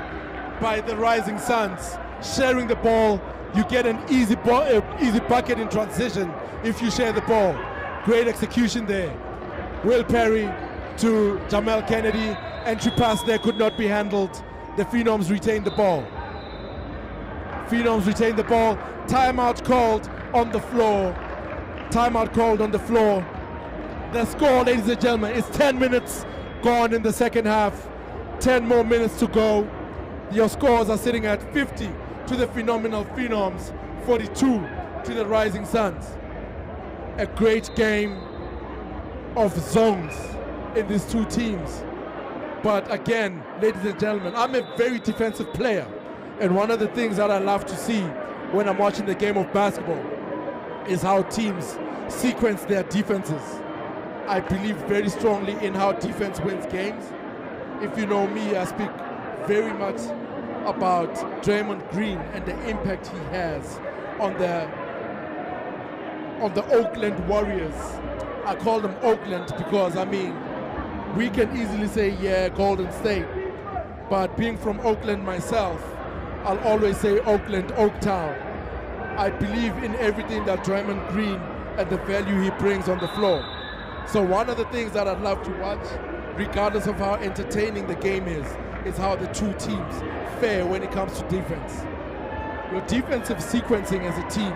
by the Rising Suns. Sharing the ball. You get an easy bucket in transition if you share the ball. Great execution there. Will Perry to Jamel Kennedy. Entry pass there could not be handled. The Phenoms retain the ball. Timeout called on the floor. The score, ladies and gentlemen, is 10 minutes gone in the second half. 10 more minutes to go. Your scores are sitting at 50 to the phenomenal Phenoms, 42 to the Rising Suns. A great game, of zones in these two teams. But again, ladies and gentlemen, I'm a very defensive player. And one of the things that I love to see when I'm watching the game of basketball is how teams sequence their defenses. I believe very strongly in how defense wins games. If you know me, I speak very much about Draymond Green and the impact he has on the Oakland Warriors. I call them Oakland because, I mean, we can easily say, yeah, Golden State. But being from Oakland myself, I'll always say Oakland, Oaktown. I believe in everything that Draymond Green and the value he brings on the floor. So one of the things that I'd love to watch, regardless of how entertaining the game is how the two teams fare when it comes to defense. Your defensive sequencing as a team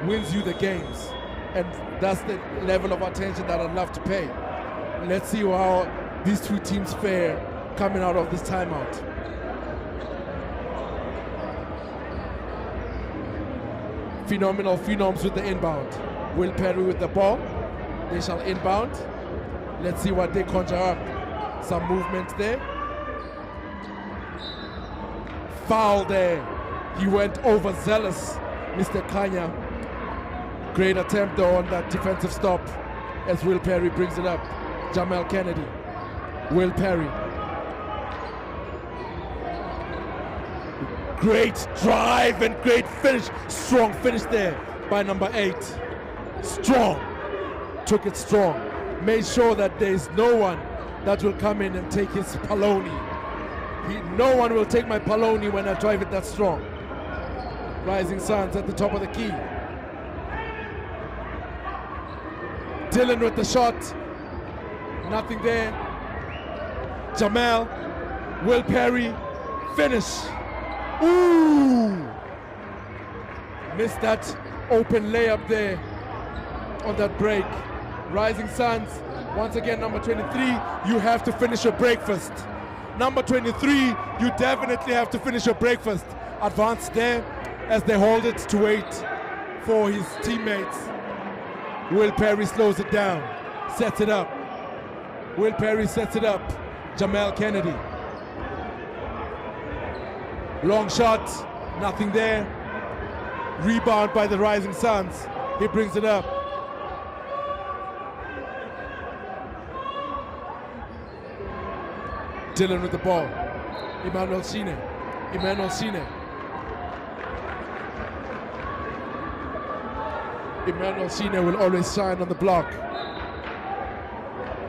wins you the games. And that's the level of attention that I'd love to pay. Let's see how these two teams fare coming out of this timeout. Phenomenal Phenoms with the inbound. Will Perry with the ball. They shall inbound. Let's see what they conjure up. Some movement there. Foul there. He went overzealous, Mr. Kanya. Great attempt though on that defensive stop as Will Perry brings it up. Jamal Kennedy. Will Perry. Great drive and great finish. Strong finish there by number 8. Strong. Took it strong. Made sure that there's no one that will come in and take his Paloni. No one will take my Paloni when I drive it that strong. Rising Suns at the top of the key. Dillon with the shot. Nothing there. Jamal. Will Perry. Finish. Ooh! Missed that open layup there on that break. Rising Suns, once again, number 23, you have to finish your breakfast. Number 23, you definitely have to finish your breakfast. Advance there as they hold it to wait for his teammates. Will Perry slows it down, sets it up. Will Perry sets it up. Jamal Kennedy. Long shot, nothing there. Rebound by the Rising Suns. He brings it up. Dillon with the ball. Emmanuel Shine. Emmanuel Shine. Emmanuel Shine will always shine on the block.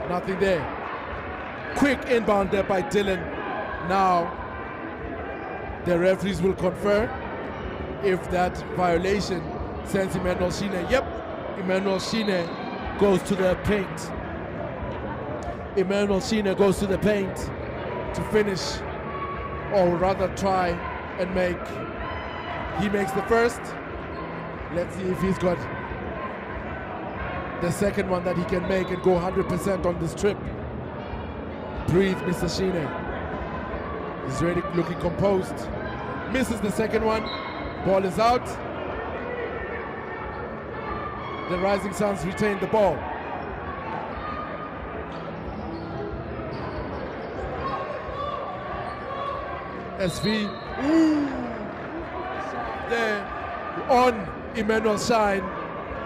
Nothing there. Quick inbound there by Dillon. Now the referees will confer if that violation sends Emmanuel Shine. Yep, Emmanuel Shine goes to the paint. Emmanuel Shine goes to the paint to finish, or rather try and make. He makes the first. Let's see if he's got the second one that he can make and go 100% on this trip. Breathe, Mr. Shine. He's ready, looking composed. Misses the second one. Ball is out. The Rising Suns retain the ball. SV. Ooh. There on Emmanuel Shine.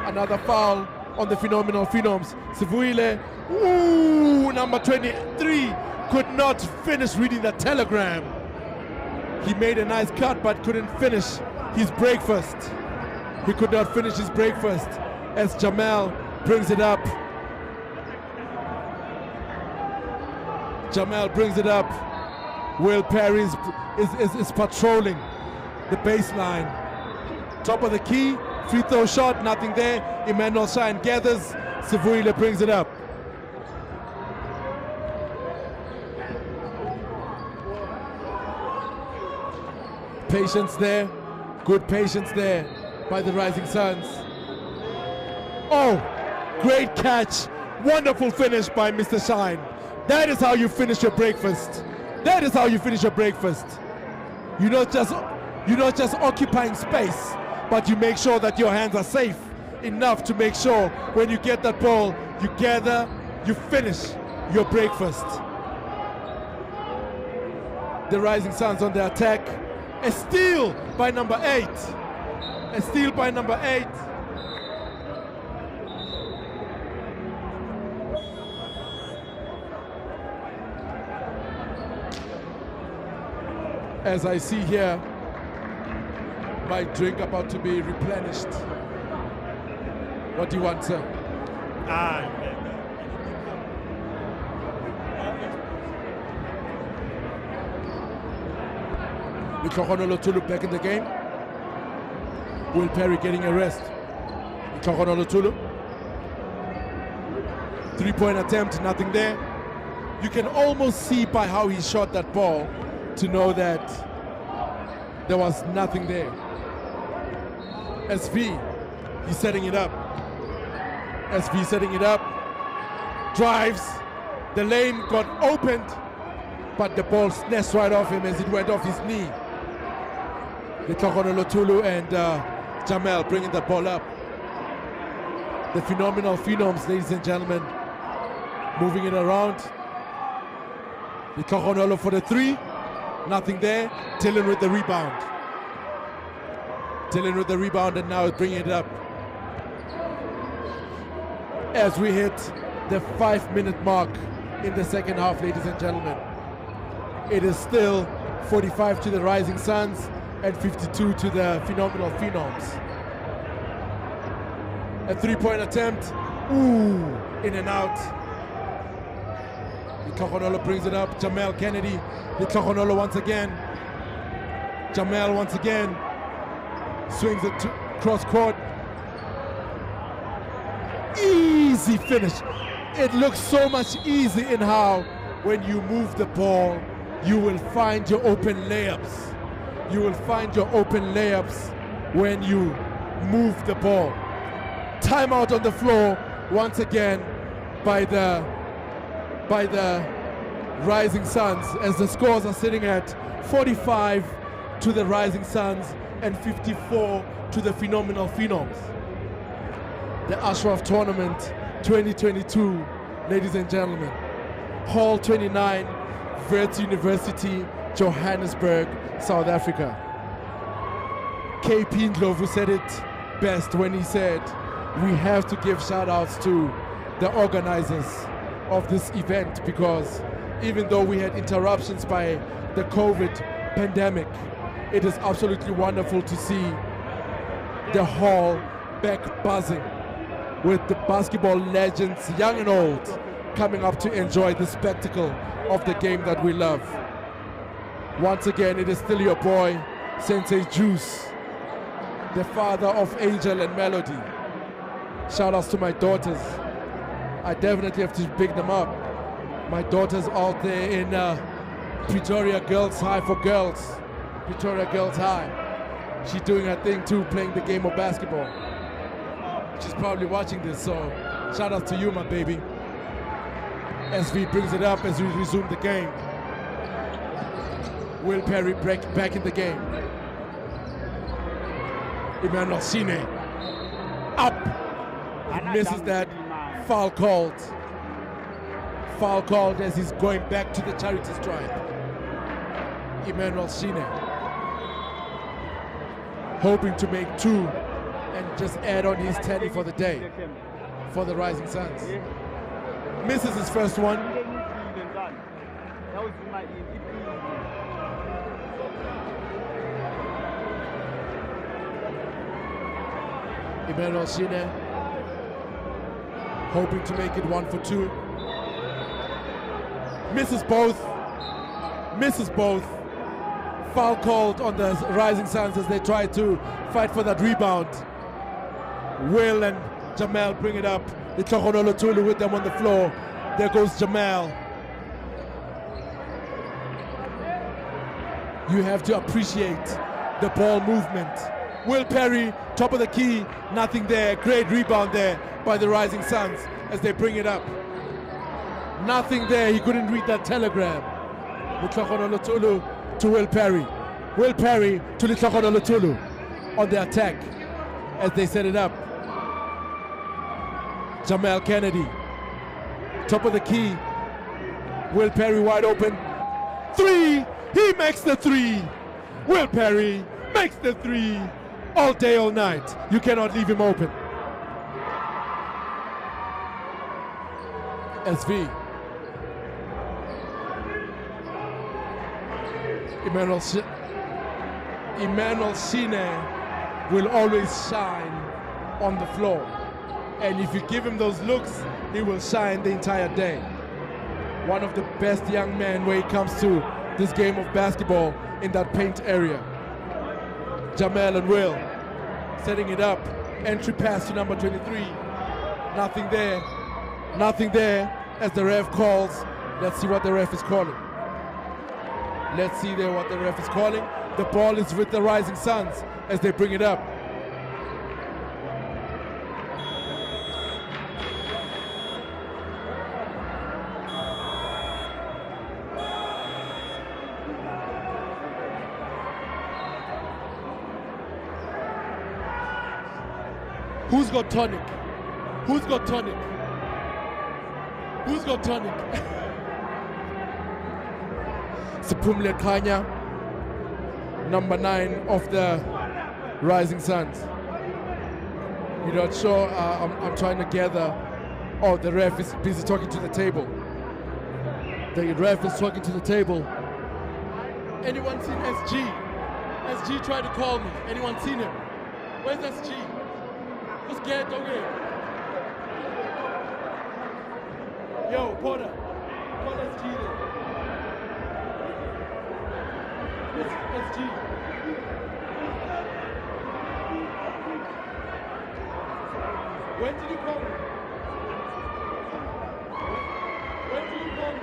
Another foul on the Phenomenal Phenoms. Sivuile. Ooh, number 23 could not finish reading the telegram. He made a nice cut but couldn't finish his breakfast. He could not finish his breakfast as Jamal brings it up. Jamal brings it up. Will Perry is patrolling the baseline. Top of the key, free throw shot, nothing there. Emmanuel Shine gathers. Sivuile brings it up. Patience there, good patience there by the Rising Suns. Oh, great catch, wonderful finish by Mr. Shine. That is how you finish your breakfast. That is how you finish your breakfast. You're not just occupying space, but you make sure that your hands are safe enough to make sure when you get that ball, you gather you finish your breakfast. The Rising Suns on the attack. A steal by number 8. A steal by number 8. As I see here, my drink about to be replenished. What do you want, sir? Lutulu back in the game. Will Perry getting a rest. Lutulu. 3-point attempt, nothing there. You can almost see by how he shot that ball to know that there was nothing there. SV, he's setting it up. SV setting it up. Drives. The lane got opened, but the ball snatched right off him as it went off his knee. Lutulu and Jamel bringing the ball up. The phenomenal Phenoms, ladies and gentlemen, moving it around. Litoronolo for the 3. Nothing there. Tillin with the rebound. Tillin with the rebound, and now bringing it up. As we hit the 5-minute mark in the second half, ladies and gentlemen. It is still 45 to the Rising Suns and 52 to the phenomenal Phenoms. A 3-point attempt. Ooh, in and out. Litoronolo brings it up. Jamel Kennedy. Litoronolo once again. Jamel once again. Swings it to cross court. Easy finish. It looks so much easy in how when you move the ball, you will find your open layups. You will find your open layups when you move the ball. Timeout on the floor once again by the Rising Suns, as the scores are sitting at 45 to the Rising Suns and 54 to the phenomenal Phenoms. The ASHRAF Tournament 2022, ladies and gentlemen. Hall 29, Wits University, Johannesburg, South Africa. KP Ndlovu said it best when he said, we have to give shout outs to the organizers of this event, because even though we had interruptions by the COVID pandemic, it is absolutely wonderful to see the hall back buzzing with the basketball legends, young and old, coming up to enjoy the spectacle of the game that we love. Once again, it is still your boy, Sensei Juice, the father of Angel and Melody. Shout outs to my daughters. I definitely have to pick them up. My daughter's out there in Pretoria Girls High for girls. Pretoria Girls High. She's doing her thing too, playing the game of basketball. She's probably watching this, so shout out to you, my baby. SV brings it up as we resume the game. Will Perry back in the game. Emmanuel Shine up. He misses that. Foul called. Foul called as he's going back to the charity stripe. Emmanuel Shine hoping to make 2 and just add on his 10 for the day for the Rising Suns. Misses his first one. Emmanuel Shine hoping to make it 1 for 2. Misses both. Misses both. Foul called on the Rising Suns as they try to fight for that rebound. Will and Jamel bring it up. Litoronolo with them on the floor. There goes Jamel. You have to appreciate the ball movement. Will Perry, top of the key, nothing there. Great rebound there by the Rising Suns as they bring it up. Nothing there, he couldn't read that telegram. Litoronolo to Will Perry. Will Perry to Litoronolo on the attack as they set it up. Jamel Kennedy. top of the key. Will Perry wide open. Three! He makes the three! Will Perry makes the three! All day, all night. You cannot leave him open. SV. Emmanuel Shine will always shine on the floor. And if you give him those looks, he will shine the entire day. One of the best young men when it comes to this game of basketball in that paint area. Jamel and Will setting it up. Entry pass to number 23. Nothing there. Nothing there as the ref calls. Let's see what the ref is calling. Let's see there what the ref is calling. The ball is with the Rising Suns as they bring it up. Who's got tonic? Who's got tonic? Who's got tonic? Sipumle Kanya, number 9 of the Rising Suns. You're not sure, I'm trying to gather. Oh, the ref is busy talking to the table. The ref is talking to the table. Anyone seen SG? SG tried to call me. Anyone seen him? Where's SG? Let's get away. Yo, Porter. Call SG there. SG. When did you call me? When did you call me?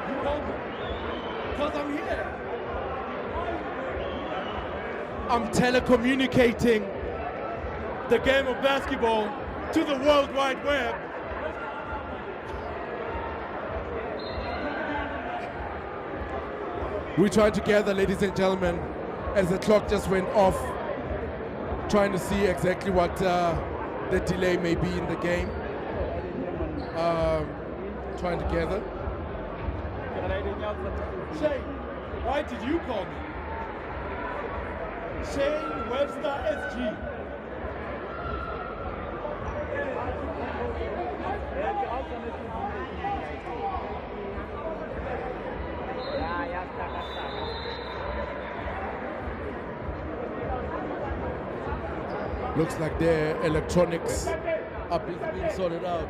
You called me? Because I'm here. I'm telecommunicating the game of basketball to the World Wide Web. We tried together, ladies and gentlemen, as the clock just went off, trying to see exactly what the delay may be in the game. Trying together. Shane, why did you call me? Shane Webster SG. Looks like their electronics are busy being sorted out.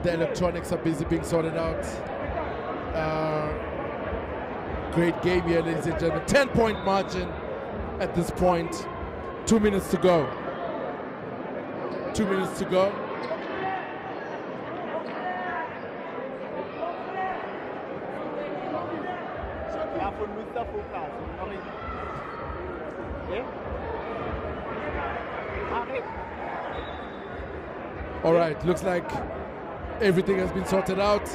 The electronics are busy being sorted out. Great game here, ladies and gentlemen. 10-point margin at this point. 2 minutes to go. 2 minutes to go. All right, looks like everything has been sorted out.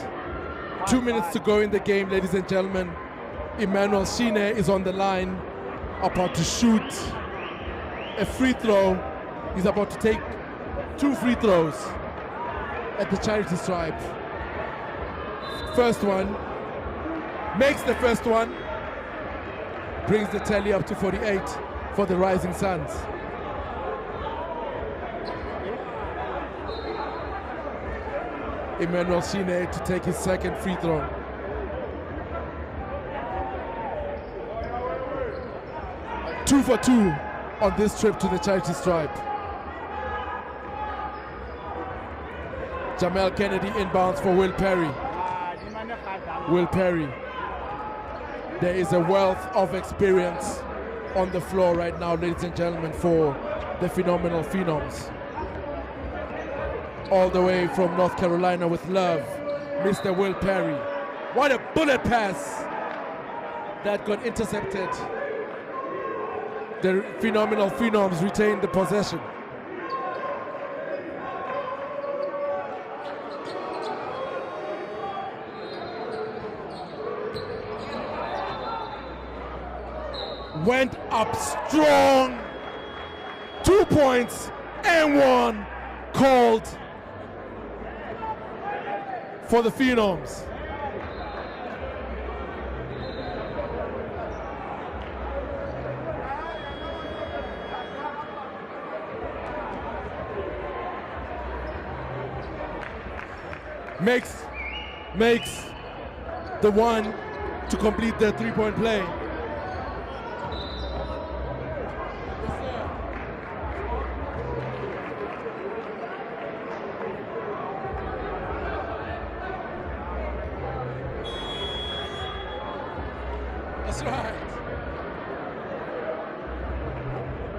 2 minutes to go in the game, ladies and gentlemen. Emmanuel Shine is on the line, about to shoot a free throw. He's about to take 2 free throws at the charity stripe. First one, makes the first one, brings the tally up to 48 for the Rising Suns. Emmanuel Shine to take his second free throw. Two for 2 on this trip to the charity stripe. Jamel Kennedy inbounds for Will Perry. Will Perry. There is a wealth of experience on the floor right now, ladies and gentlemen, for the phenomenal Phenoms. All the way from North Carolina with love, Mr. Will Perry. What a bullet pass that got intercepted. The phenomenal Phenoms retained the possession. Went up strong. 2 points and one called for the Phenoms. Makes the one to complete the three-point play. That's right.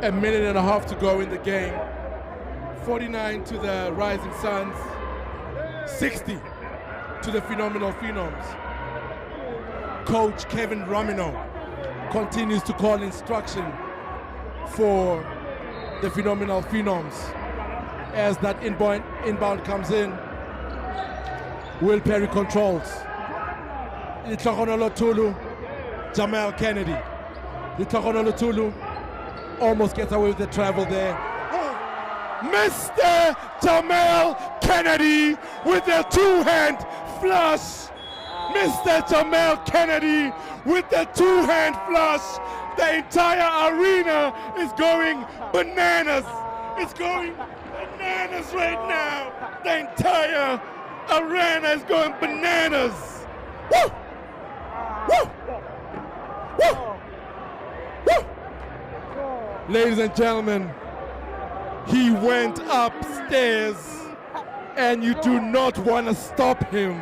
A minute and a half to go in the game. 49 to the Rising Suns. 60 to the Phenomenal Phenoms. Coach Kevin Romino continues to call instruction for the Phenomenal Phenoms. As that inbound comes in, Will Perry controls. Litlogonolo Tulu, Jamal Kennedy. Litlogonolo Tulu almost gets away with the travel there. Mr. Jamal Kennedy with a two-hand flush. Mr. Jamal Kennedy with the two-hand flush. The entire arena is going bananas. It's going bananas right now. The entire arena is going bananas. Woo! Woo! Woo! Woo! Ladies and gentlemen, he went upstairs, and you do not want to stop him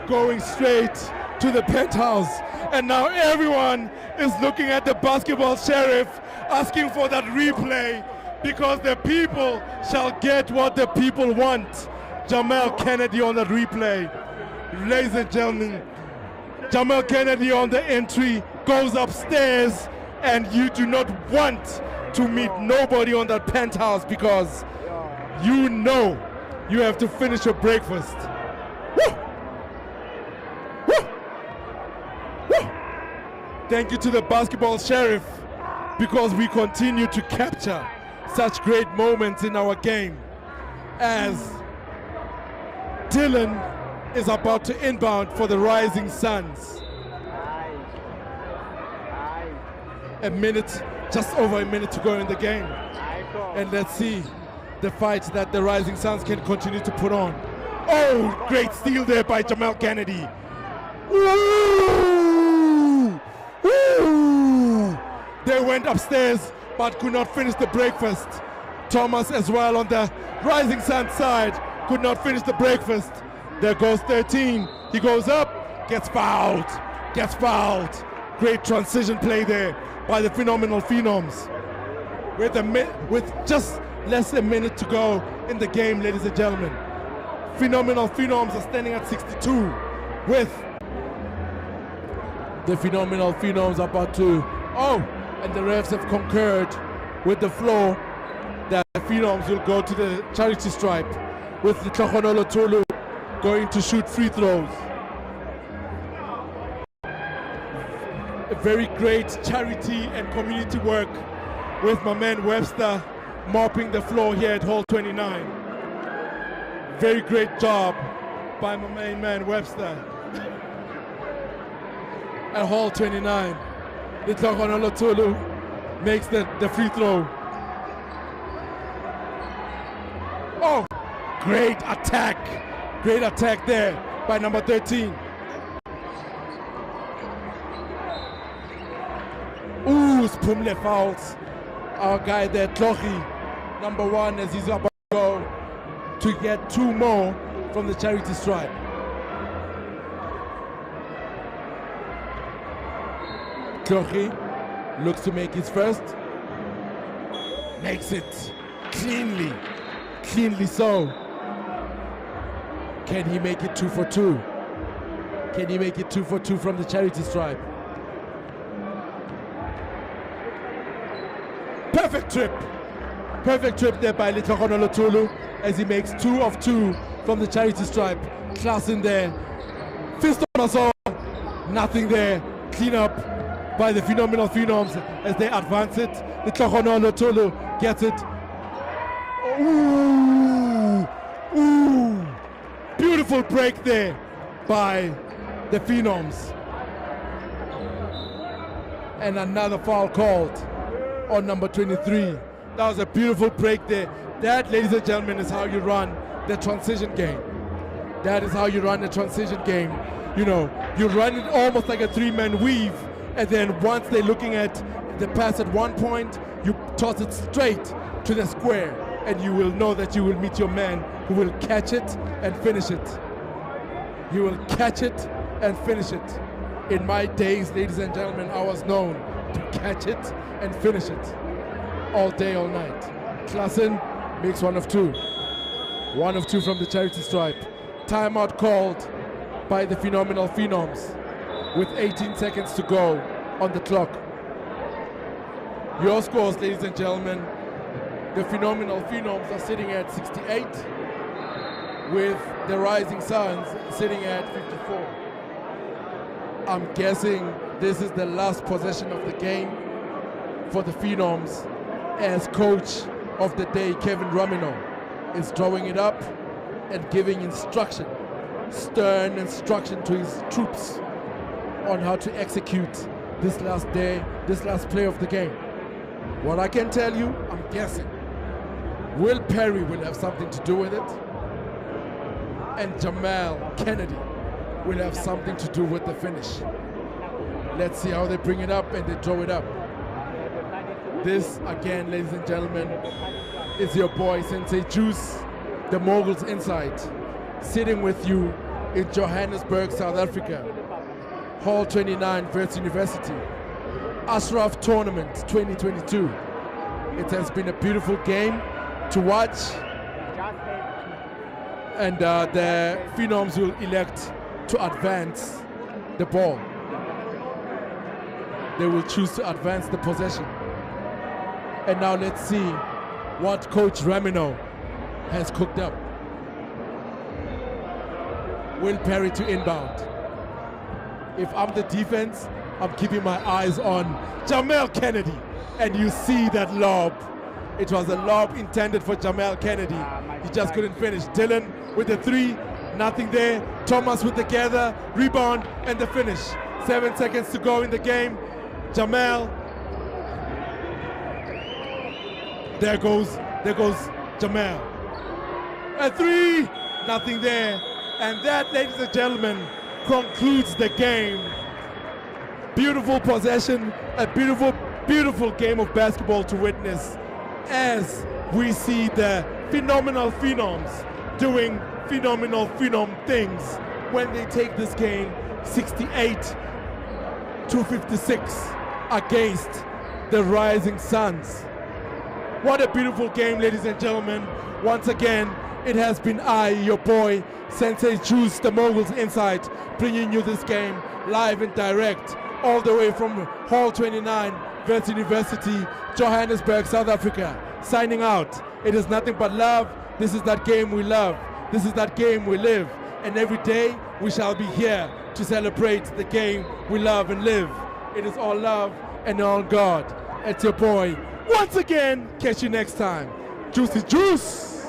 going straight to the penthouse. And now everyone is looking at the basketball sheriff, asking for that replay, because the people shall get what the people want. Jamal Kennedy on that replay. Ladies and gentlemen, Jamal Kennedy on the entry goes upstairs, and you do not want to meet nobody on that penthouse, because you know you have to finish your breakfast. Woo! Woo! Woo! Thank you to the basketball sheriff, because we continue to capture such great moments in our game, as Dylan is about to inbound for the Rising Suns. Just over a minute to go in the game. And let's see the fight that the Rising Suns can continue to put on. Oh, great steal there by Jamal Kennedy. Woo! Woo! They went upstairs but could not finish the breakfast. Thomas as well on the Rising Suns side could not finish the breakfast. There goes 13. He goes up, gets fouled. Great transition play there by the Phenomenal Phenoms. With just less than a minute to go in the game, ladies and gentlemen. Phenomenal Phenoms are standing at 62 with the Phenomenal Phenoms about to, and the refs have concurred with the floor that the Phenoms will go to the charity stripe, with the Tlogonolo Tulu going to shoot free throws. A very great charity and community work with my man Webster mopping the floor here at Hall 29. Very great job by my main man Webster at Hall 29. Litlogonolo Tulu makes the free throw. Oh, great attack there by number 13. Ooh, Spumle fouls our guy there, Tlochi, number 1, as he's about to go to get 2 more from the charity stripe. Tlochi looks to make his first. Makes it cleanly so. Can he make it 2 for 2? Can he make it 2 for 2 from the charity stripe? Perfect trip there by Litlogonolo Tulu as he makes 2 of 2 from the charity stripe. Class in there. Fist on us all. Nothing there. Clean up by the Phenomenal Phenoms as they advance it. Litlogonolo Tulu gets it. Ooh. Beautiful break there by the Phenoms. And another foul called on number 23. That was a beautiful break there. That, ladies and gentlemen, is how you run the transition game. That is how you run the transition game. You know, you run it almost like a three-man weave, and then once they're looking at the pass at one point, you toss it straight to the square, and you will know that you will meet your man who will catch it and finish it. You will catch it and finish it. In my days, ladies and gentlemen, I was known to catch it and finish it all day, all night. Klassen makes 1 of 2. 1 of 2 from the charity stripe. Timeout called by the phenomenal Phenoms with 18 seconds to go on the clock. Your scores, ladies and gentlemen. The phenomenal Phenoms are sitting at 68, with the Rising Suns sitting at 54. I'm guessing this is the last possession of the game for the Phenoms, as coach of the day, Kevin Ramino, is drawing it up and giving instruction, stern instruction to his troops on how to execute this last day, this last play of the game. What I can tell you, I'm guessing, Will Perry will have something to do with it, and Jamal Kennedy will have something to do with the finish. Let's see how they bring it up and they draw it up. This, again, ladies and gentlemen, is your boy Sensei Juice, the Moguls Insight, sitting with you in Johannesburg, South Africa. Hall 29, Wits University. ASHRAF Tournament 2022. It has been a beautiful game to watch, and the Phenoms will elect to advance the ball. They will choose to advance the possession. And now let's see what Coach Ramino has cooked up. Will Perry to inbound. If I'm the defense, I'm keeping my eyes on Jamal Kennedy. And you see that lob. It was a lob intended for Jamal Kennedy. He just couldn't finish. Dylan with the 3, nothing there. Thomas with the gather, rebound, and the finish. 7 seconds to go in the game. Jamal. There goes Jamal. A 3, nothing there. And that, ladies and gentlemen, concludes the game. Beautiful possession, a beautiful game of basketball to witness, as we see the phenomenal Phenoms doing phenomenal Phenom things when they take this game 68-56 against the Rising Suns. What a beautiful game, ladies and gentlemen. Once again, it has been I, your boy, Sensei Juice, the Moguls Insight, bringing you this game live and direct, all the way from Hall 29, Wits University, Johannesburg, South Africa. Signing out. It is nothing but love. This is that game we love. This is that game we live. And every day we shall be here to celebrate the game we love and live. It is all love and all God. It's your boy. Once again, catch you next time. Juicy Juice!